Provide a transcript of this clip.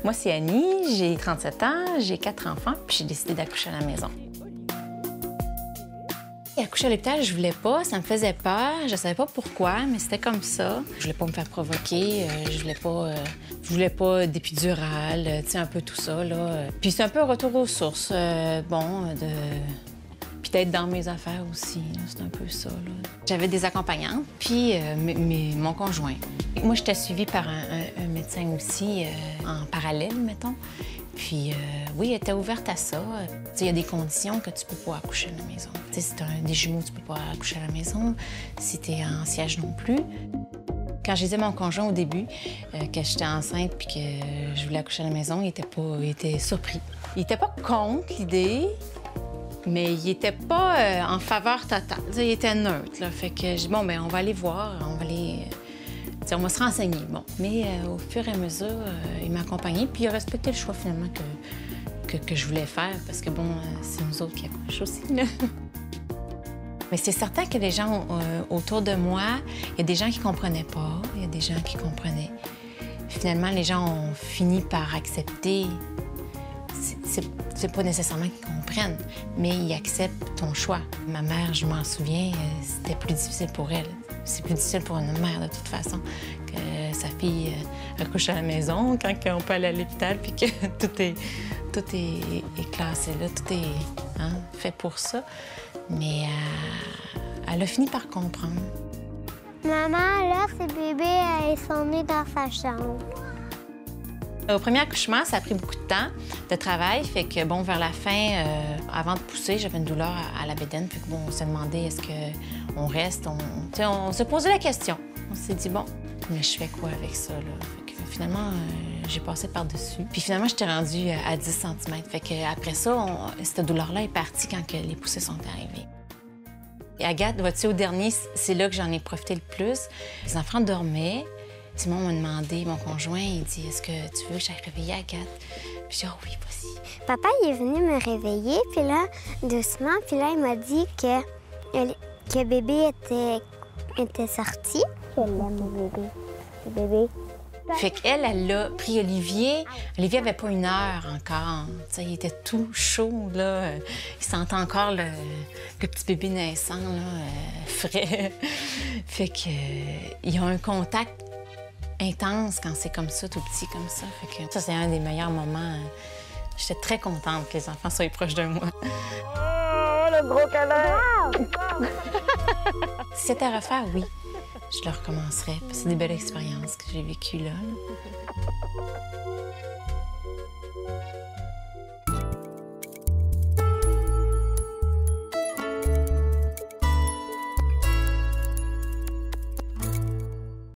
Moi, c'est Annie, j'ai 37 ans, j'ai 4 enfants, puis j'ai décidé d'accoucher à la maison. Et accoucher à l'hôpital, je voulais pas, ça me faisait peur, je savais pas pourquoi, mais c'était comme ça. Je voulais pas me faire provoquer, je voulais pas d'épidurale, tu sais, un peu tout ça, là. Puis c'est un peu un retour aux sources, puis d'être dans mes affaires aussi, c'est un peu ça, là. J'avais des accompagnantes, puis mon conjoint. Moi, j'étais suivie par un médecin aussi, en parallèle, mettons. Puis, oui, elle était ouverte à ça. Il y a des conditions que tu peux pas accoucher à la maison. Si tu as des jumeaux, tu peux pas accoucher à la maison. Si tu es en siège non plus. Quand je disais à mon conjoint au début que j'étais enceinte puis que je voulais accoucher à la maison, il était surpris. Il était pas contre l'idée, mais il était pas en faveur totale. Il était neutre. Là. Fait que je dis, bon, bien, on va aller voir, on va se renseigner, bon. Mais au fur et à mesure, il m'a accompagnée, puis il a respecté le choix, finalement, que je voulais faire, parce que, bon, c'est nous autres qui accouchent aussi, là. Mais c'est certain que les gens autour de moi, il y a des gens qui comprenaient pas, il y a des gens qui comprenaient. Finalement, les gens ont fini par accepter. C'est pas nécessairement qu'ils comprennent, mais ils acceptent ton choix. Ma mère, je m'en souviens, c'était plus difficile pour elle. C'est plus difficile pour une mère, de toute façon, que sa fille accouche à la maison quand on peut aller à l'hôpital puis que tout est classé là, tout est fait pour ça. Mais elle a fini par comprendre. Maman, là, ces bébés, ils sont nés dans sa chambre. Au premier accouchement, ça a pris beaucoup de temps de travail. Fait que, bon, vers la fin, avant de pousser, j'avais une douleur à la bédaine. Fait que, bon, on s'est demandé est-ce qu'on reste. On s'est posé la question. On s'est dit, bon, mais je fais quoi avec ça, là? Fait que, finalement, j'ai passé par-dessus. Puis finalement, j'étais rendue à 10 cm. Fait que, après ça, cette douleur-là est partie quand que les poussées sont arrivées. Et Agathe, vois-tu, au dernier, c'est là que j'en ai profité le plus. Les enfants dormaient. Simon m'a demandé, mon conjoint, il dit, est-ce que tu veux que j'aille réveiller Agathe? Puis j'ai dit, oh oui, vas-y. Papa, il est venu me réveiller, puis là, doucement, puis là, il m'a dit que bébé était sorti. Je l'aime, mon bébé. Le bébé. Fait qu'elle, elle a pris Olivier. Olivier avait pas 1 heure encore. T'sais, il était tout chaud, là. Il sentait encore le petit bébé naissant, là, frais. Fait qu'il y a un contact intense quand c'est comme ça, tout petit comme ça. Fait que ça, c'est un des meilleurs moments. J'étais très contente que les enfants soient proches de moi. Oh, le gros câlin! Si c'était à refaire, oui. Je le recommencerais. C'est des belles expériences que j'ai vécues là.